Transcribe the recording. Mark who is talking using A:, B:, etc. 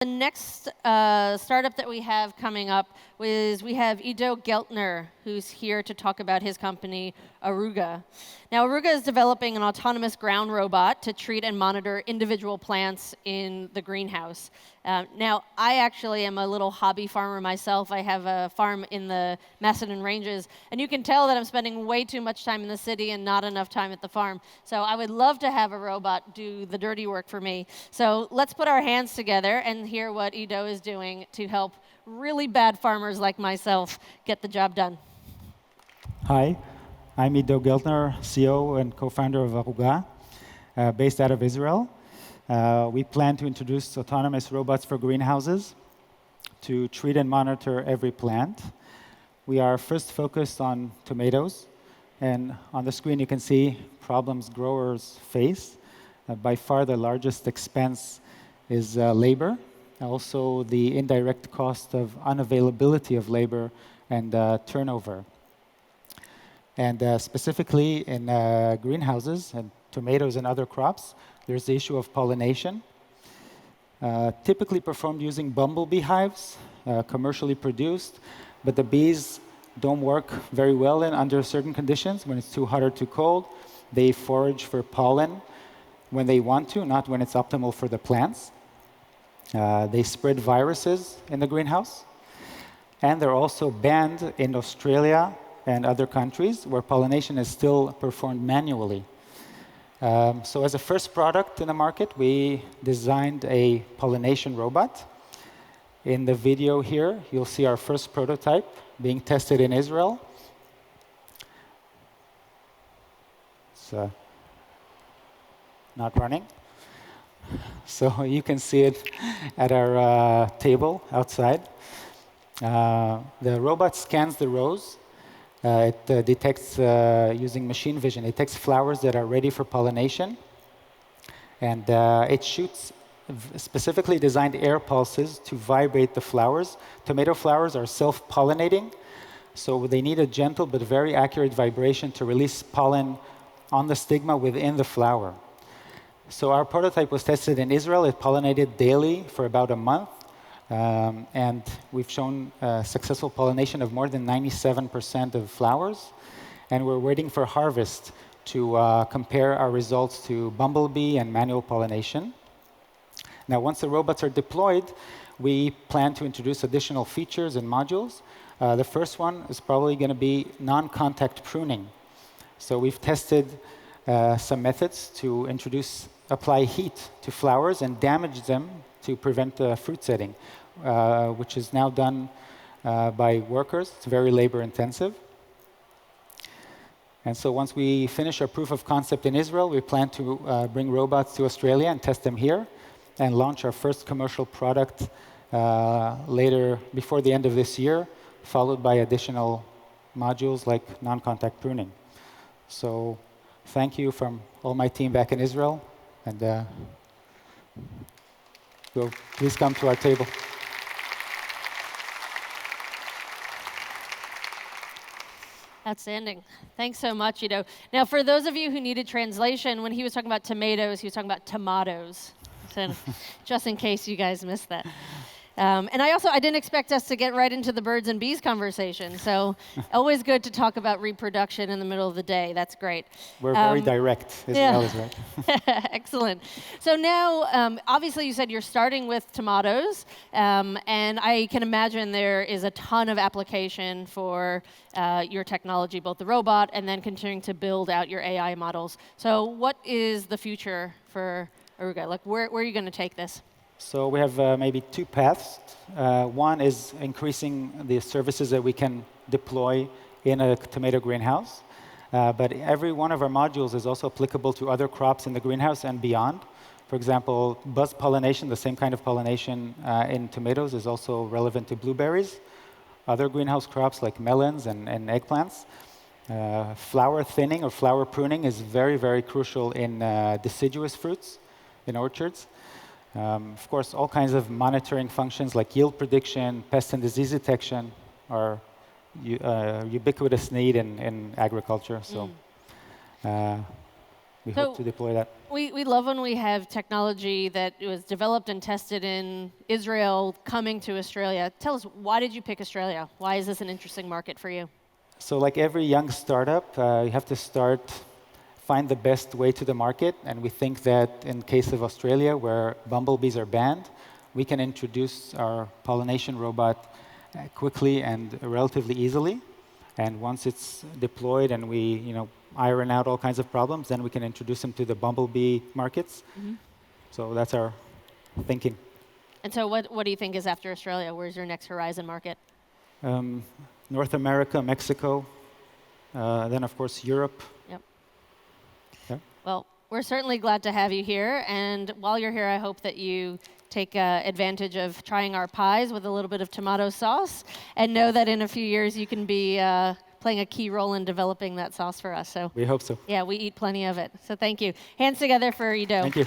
A: The next startup that we have coming up is we have Ido Geltner, who's here to talk about his company, Aruga. Now, Aruga is developing an autonomous ground robot to treat and monitor individual plants in the greenhouse. Now, I actually am a little hobby farmer myself. I have a farm in the Macedon Ranges, and you can tell that I'm spending way too much time in the city and not enough time at the farm. So I would love to have a robot do the dirty work for me. So let's put our hands together and hear what Ido is doing to help really bad farmers like myself get the job done.
B: Hi, I'm Ido Geltner, CEO and co-founder of Aruga, based out of Israel. We plan to introduce autonomous robots for greenhouses to treat and monitor every plant. We are first focused on tomatoes, and on the screen you can see problems growers face. By far the largest expense is labor, also the indirect cost of unavailability of labor and turnover. And specifically in greenhouses and tomatoes and other crops, there's the issue of pollination. Typically performed using bumblebee hives, commercially produced, but the bees don't work very well under certain conditions. When it's too hot or too cold, they forage for pollen when they want to, not when it's optimal for the plants. They spread viruses in the greenhouse. And they're also banned in Australia and other countries where pollination is still performed manually. So as a first product in the market, we designed a pollination robot. In the video here, you'll see our first prototype being tested in Israel. It's not running. So you can see it at our table outside. The robot scans the rows. It detects, using machine vision, it detects flowers that are ready for pollination. And it shoots specifically designed air pulses to vibrate the flowers. Tomato flowers are self-pollinating, so they need a gentle but very accurate vibration to release pollen on the stigma within the flower. So our prototype was tested in Israel. It pollinated daily for about a month. And we've shown successful pollination of more than 97% of flowers. And we're waiting for harvest to compare our results to bumblebee and manual pollination. Now, once the robots are deployed, we plan to introduce additional features and modules. The first one is probably going to be non-contact pruning. So we've tested some methods to apply heat to flowers and damage them to prevent fruit setting, which is now done by workers. It's very labor intensive. And so once we finish our proof of concept in Israel, we plan to bring robots to Australia and test them here and launch our first commercial product later, before the end of this year, followed by additional modules like non-contact pruning. So thank you from all my team back in Israel. And please come to our table.
A: Outstanding. Thanks so much, Ido. Now, for those of you who needed translation, when he was talking about tomatoes, he was talking about tomatoes. So just in case you guys missed that. And I didn't expect us to get right into the birds and bees conversation. So always good to talk about reproduction in the middle of the day. That's great.
B: We're very direct, Israel is right.
A: Excellent. So now, obviously you said you're starting with tomatoes. And I can imagine there is a ton of application for your technology, both the robot and then continuing to build out your AI models. So what is the future for Aruga? Like, where are you going to take this?
B: So we have maybe two paths. One is increasing the services that we can deploy in a tomato greenhouse. But every one of our modules is also applicable to other crops in the greenhouse and beyond. For example, buzz pollination, the same kind of pollination in tomatoes, is also relevant to blueberries. Other greenhouse crops like melons and eggplants. Flower thinning or flower pruning is very, very crucial in deciduous fruits in orchards. Of course, all kinds of monitoring functions like yield prediction, pest and disease detection are ubiquitous need in agriculture. So we
A: So-
B: hope to deploy that.
A: We love when we have technology that was developed and tested in Israel coming to Australia. Tell us, why did you pick Australia? Why is this an interesting market for you?
B: So like every young startup, you have to find the best way to the market. And we think that in case of Australia, where bumblebees are banned, we can introduce our pollination robot quickly and relatively easily. And once it's deployed and we iron out all kinds of problems, then we can introduce them to the bumblebee markets. So that's our thinking.
A: And so what do you think is after Australia? Where's your next horizon market?
B: North America, Mexico, then of course Europe.
A: Yep.
B: Yeah.
A: Well, we're certainly glad to have you here. And while you're here, I hope that you take advantage of trying our pies with a little bit of tomato sauce, and know that in a few years you can be playing a key role in developing that sauce for us. So
B: We hope so.
A: yeah, we eat plenty of it. So thank you. Hands together for Ido.
B: Thank you.